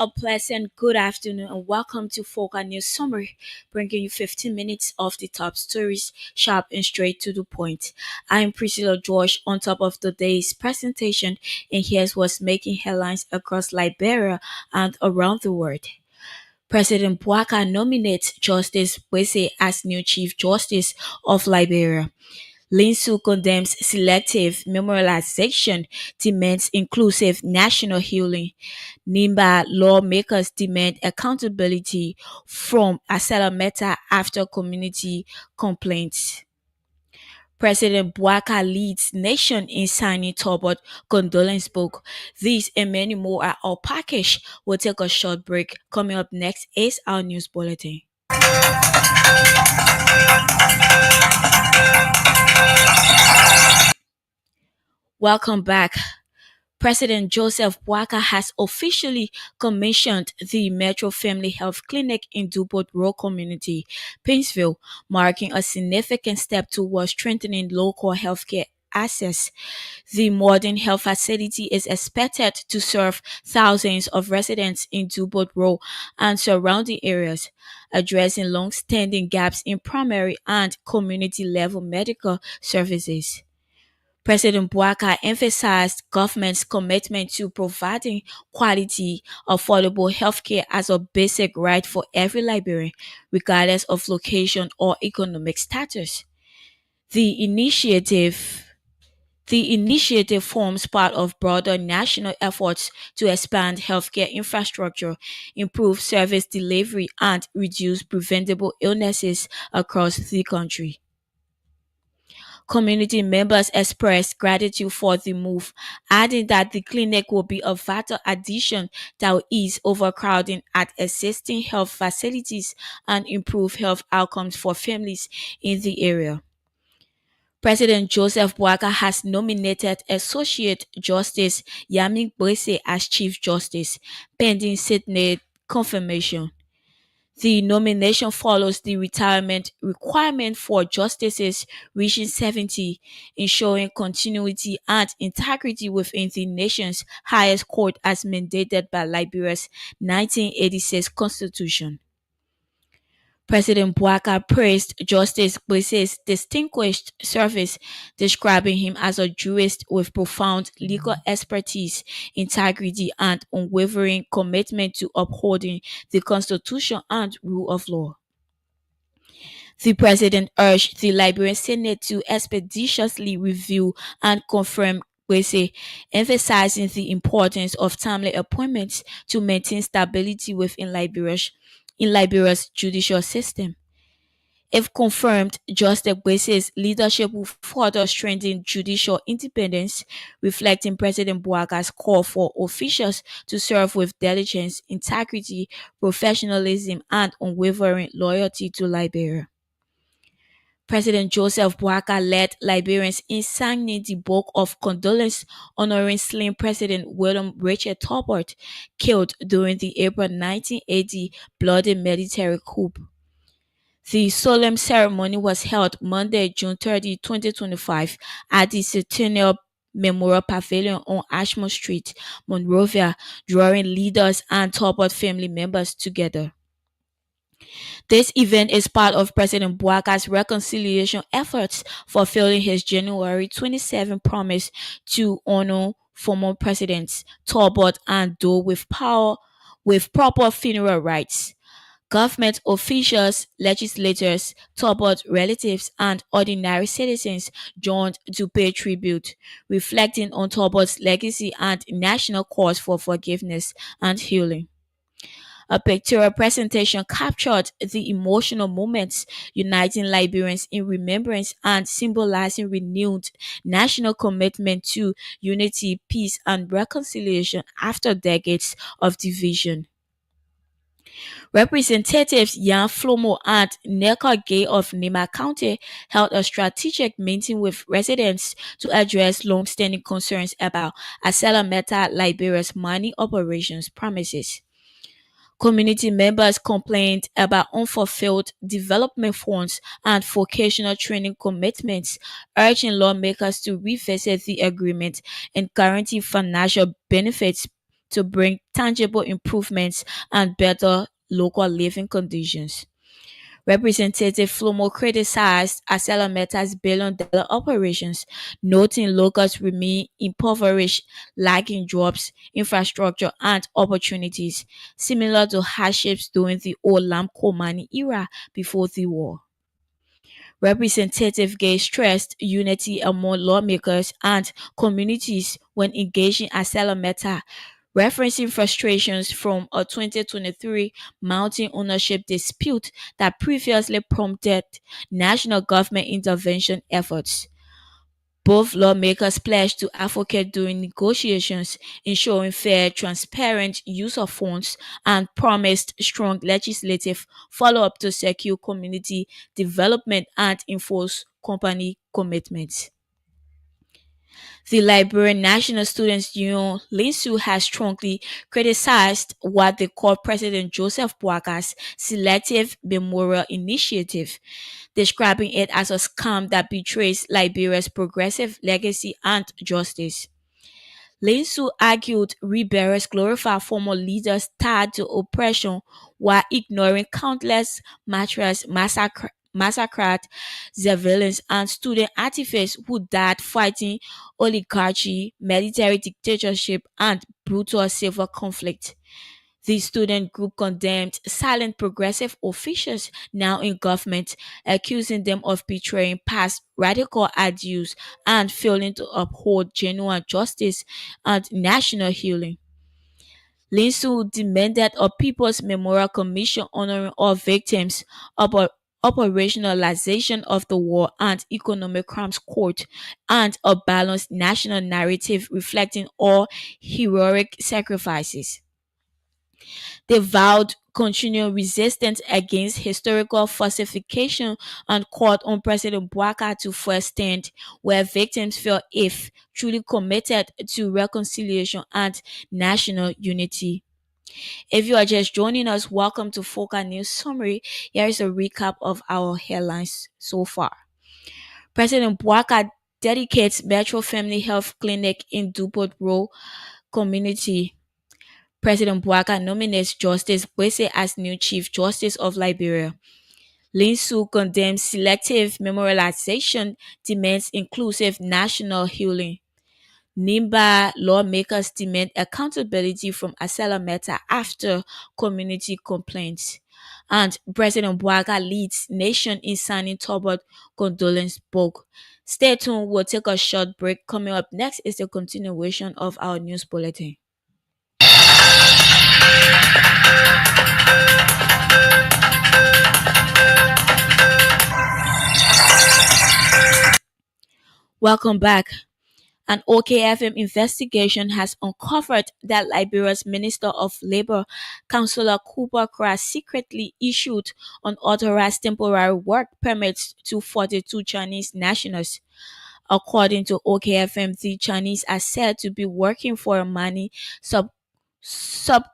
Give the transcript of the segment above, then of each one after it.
A pleasant good afternoon and welcome to Foca News Summary, bringing you 15 minutes of the top stories, sharp and straight to the point. I'm Priscilla George on top of today's presentation, and here's what's making headlines across Liberia and around the world. President Bouaka nominates Justice Wese as new Chief Justice of Liberia. Linsu condemns selective memorialization, demands inclusive national healing. Nimba lawmakers demand accountability from Asela Meta after community complaints. President Bouaka leads nation in signing Tobot condolence book. These and many more are all packaged. We'll take a short break. Coming up next is our news bulletin. Welcome back. President Joseph Bouaka has officially commissioned the Metro Family Health Clinic in Dubot Rural Community, Painesville, marking a significant step towards strengthening local healthcare access. The modern health facility is expected to serve thousands of residents in Dubot Rural and surrounding areas, addressing long-standing gaps in primary and community-level medical services. President Bouaka emphasized government's commitment to providing quality, affordable healthcare as a basic right for every Liberian, regardless of location or economic status. The initiative the initiative forms part of broader national efforts to expand healthcare infrastructure, improve service delivery, and reduce preventable illnesses across the country. Community members expressed gratitude for the move, adding that the clinic will be a vital addition that will ease overcrowding at existing health facilities and improve health outcomes for families in the area. President Joseph Bouaka has nominated Associate Justice Yamin Boise as Chief Justice, pending Senate confirmation. The nomination follows the retirement requirement for justices reaching 70, ensuring continuity and integrity within the nation's highest court as mandated by Liberia's 1986 constitution. President Bouaka praised Justice Boise's distinguished service, describing him as a jurist with profound legal expertise, integrity, and unwavering commitment to upholding the Constitution and rule of law. The president urged the Liberian Senate to expeditiously review and confirm Boise, emphasizing the importance of timely appointments to maintain stability within Liberia's judicial system. If confirmed, Justice Boise's leadership will further strengthen judicial independence, reflecting President Bouaga's call for officials to serve with diligence, integrity, professionalism, and unwavering loyalty to Liberia. President Joseph Bouaka led Liberians in signing the book of condolence honoring slain President William Richard Tolbert, killed during the April 1980 bloody military coup. The solemn ceremony was held Monday, June 30, 2025, at the Centennial Memorial Pavilion on Ashmore Street, Monrovia, drawing leaders and Tolbert family members together. This event is part of President Bouaka's reconciliation efforts, fulfilling his January 27 promise to honor former presidents Tolbert and Doe with proper funeral rites. Government officials, legislators, Tolbert relatives, and ordinary citizens joined to pay tribute, reflecting on Tolbert's legacy and national cause for forgiveness and healing. A pictorial presentation captured the emotional moments, uniting Liberians in remembrance and symbolizing renewed national commitment to unity, peace, and reconciliation after decades of division. Representatives Jan Flomo and Nelka Gay of Nima County held a strategic meeting with residents to address long-standing concerns about Asela Meta Liberia's mining operations premises. Community members complained about unfulfilled development funds and vocational training commitments, urging lawmakers to revisit the agreement and guarantee financial benefits to bring tangible improvements and better local living conditions. Representative Flomo criticized ArcelorMittal's billion-dollar operations, noting locals remain impoverished, lacking jobs, infrastructure, and opportunities, similar to hardships during the old Lamco Mani era before the war. Representative Gay stressed unity among lawmakers and communities when engaging ArcelorMittal, referencing frustrations from a 2023 mounting ownership dispute that previously prompted national government intervention efforts. Both lawmakers pledged to advocate during negotiations, ensuring fair, transparent use of funds, and promised strong legislative follow up to secure community development and enforce company commitments. The Liberian National Students Union, LINSU, has strongly criticized what they call President Joseph Boaka's selective memorial initiative, describing it as a scam that betrays Liberia's progressive legacy and justice. Linsu argued rebellious glorified former leaders tied to oppression while ignoring countless martyrs massacred civilians and student activists who died fighting oligarchy, military dictatorship, and brutal civil conflict. The student group condemned silent progressive officials now in government, accusing them of betraying past radical ideals and failing to uphold genuine justice and national healing. Linsu demanded a People's Memorial Commission honoring all victims, about operationalization of the war and economic crimes court, and a balanced national narrative reflecting all heroic sacrifices. They vowed continued resistance against historical falsification and called on President Bouaka to first stand where victims feel if truly committed to reconciliation and national unity. If you are just joining us, welcome to Foca News Summary. Here is a recap of our headlines so far. President Bouaka dedicates Metro Family Health Clinic in Dupont Road community. President Bouaka nominates Justice Boese as new Chief Justice of Liberia. Linsu condemns selective memorialization, demands inclusive national healing. Nimba lawmakers demand accountability from ArcelorMittal after community complaints. And President Bouaka leads nation in signing Tobot condolence book. Stay tuned, we'll take a short break. Coming up next is the continuation of our news bulletin. Welcome back. An OKFM investigation has uncovered that Liberia's Minister of Labor, Councillor Cooper Kras, secretly issued unauthorized temporary work permits to 42 Chinese nationals. According to OKFM, the Chinese are said to be working for sub, sub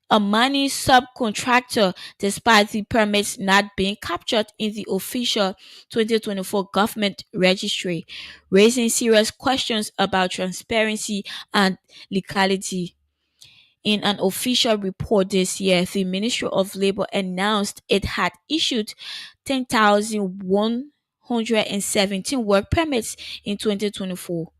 a money subcontractor despite the permits not being captured in the official 2024 government registry, raising serious questions about transparency and legality. In an official report this year, the Ministry of Labor announced it had issued 10,117 work permits in 2024.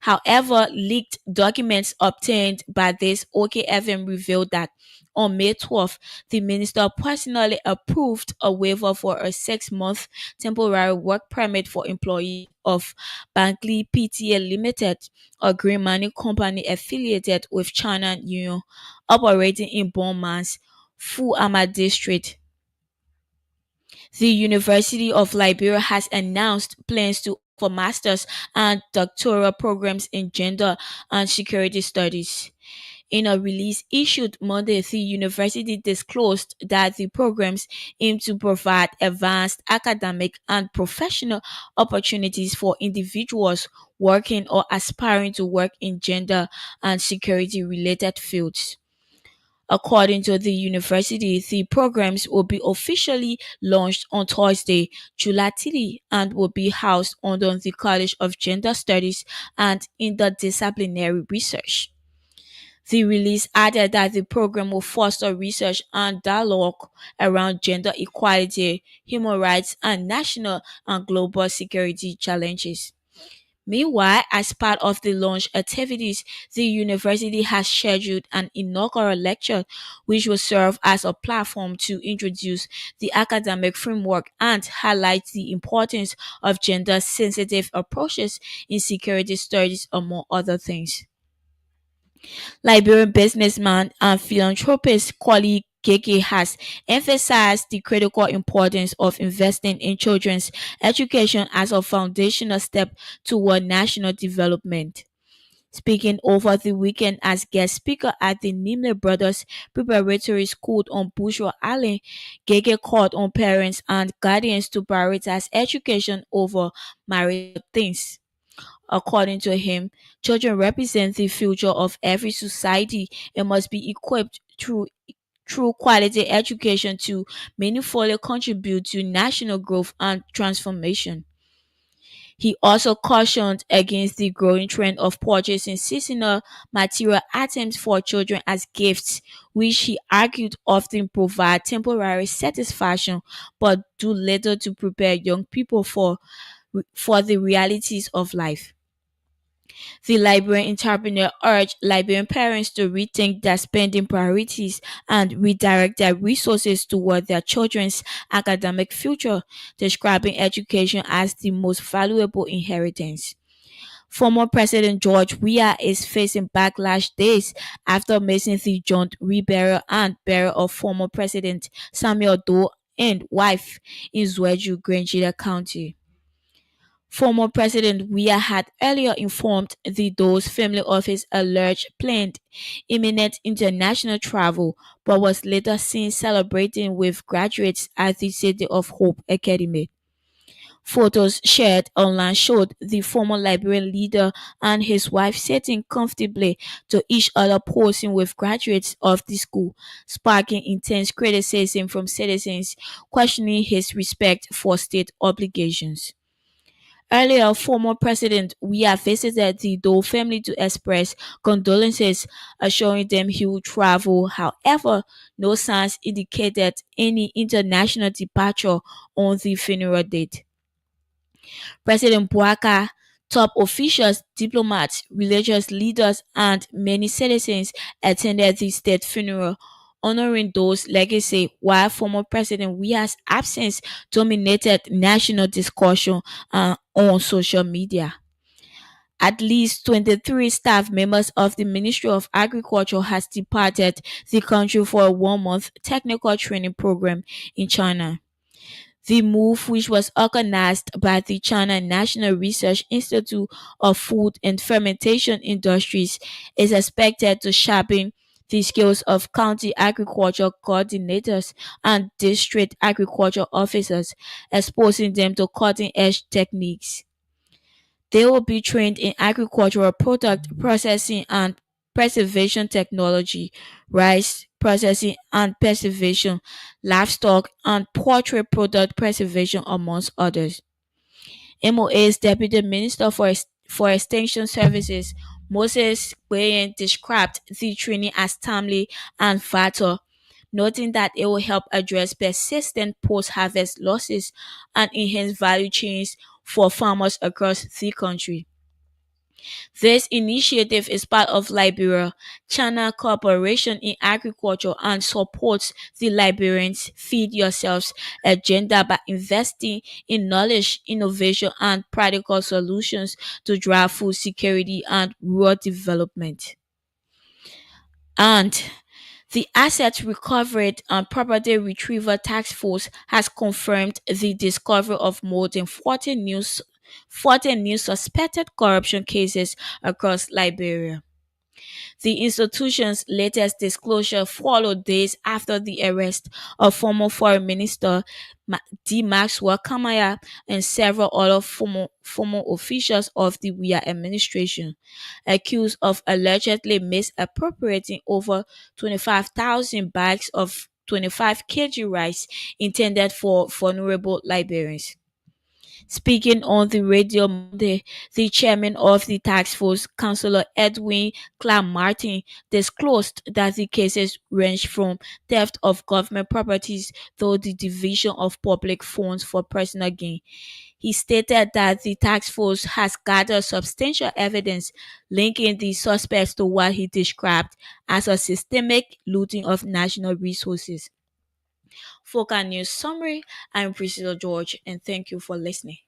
However, leaked documents obtained by this OKFM revealed that on May 12th, the minister personally approved a waiver for a 6-month temporary work permit for employees of Bankley PTA Limited, a green mining company affiliated with China Union, operating in Bonman's Fuama district. The University of Liberia has announced plans to offer master's and doctoral programs in gender and security studies. In a release issued Monday, the university disclosed that the programs aim to provide advanced academic and professional opportunities for individuals working or aspiring to work in gender and security related fields. According to the university, the programs will be officially launched on Thursday, July 3, and will be housed under the College of Gender Studies and Interdisciplinary Research. The release added that the program will foster research and dialogue around gender equality, human rights, and national and global security challenges. Meanwhile, as part of the launch activities, the university has scheduled an inaugural lecture which will serve as a platform to introduce the academic framework and highlight the importance of gender sensitive approaches in security studies, among other things. Liberian businessman and philanthropist Kwali Gege has emphasized the critical importance of investing in children's education as a foundational step toward national development. Speaking over the weekend as guest speaker at the Nimle Brothers Preparatory School on Bushra Island, Gege called on parents and guardians to prioritize education over marital things. According to him, children represent the future of every society and must be equipped through quality education to meaningfully contribute to national growth and transformation. He also cautioned against the growing trend of purchasing seasonal material items for children as gifts, which he argued often provide temporary satisfaction but do little to prepare young people for the realities of life. The Liberian entrepreneur urged Liberian parents to rethink their spending priorities and redirect their resources toward their children's academic future, describing education as the most valuable inheritance. Former President George Weah is facing backlash days after missing the joint reburial and burial of former President Samuel Doe and wife in Zweju, Grangeda County. Former President Weah had earlier informed the Doe's family of his alleged planned imminent international travel, but was later seen celebrating with graduates at the City of Hope Academy. Photos shared online showed the former Liberian leader and his wife sitting comfortably to each other posing with graduates of the school, sparking intense criticism from citizens questioning his respect for state obligations. Earlier, former President Weah visited the Doe family to express condolences, assuring them he would travel. However, no signs indicated any international departure on the funeral date. President Bouaka, top officials, diplomats, religious leaders, and many citizens attended the state funeral, honoring Doe's legacy, while former President Weah's absence dominated national discussion on social media. At least 23 staff members of the Ministry of Agriculture has departed the country for a 1-month technical training program in China. The move, which was organized by the China National Research Institute of Food and Fermentation Industries, is expected to sharpen the skills of county agriculture coordinators and district agriculture officers, exposing them to cutting edge techniques. They will be trained in agricultural product processing and preservation technology, rice processing and preservation, livestock and poultry product preservation, amongst others. MOA's Deputy Minister for Extension Services, Moses Bayen, described the training as timely and vital, noting that it will help address persistent post-harvest losses and enhance value chains for farmers across the country. This initiative is part of Liberia China Cooperation in Agriculture and supports the Liberians Feed Yourselves agenda by investing in knowledge, innovation, and practical solutions to drive food security and rural development. And the Asset Recovery and Property Retrieval Task Force has confirmed the discovery of more than 40 new suspected corruption cases across Liberia. The institution's latest disclosure followed days after the arrest of former Foreign Minister D. Maxwell Kamaya and several other former officials of the Weah administration, accused of allegedly misappropriating over 25,000 bags of 25 kg rice intended for vulnerable Liberians. Speaking on the radio Monday, the chairman of the task force, Councillor Edwin Clark Martin, disclosed that the cases range from theft of government properties to the division of public funds for personal gain. He stated that the task force has gathered substantial evidence linking the suspects to what he described as a systemic looting of national resources. Focal News Summary. I'm Priscilla George, and thank you for listening.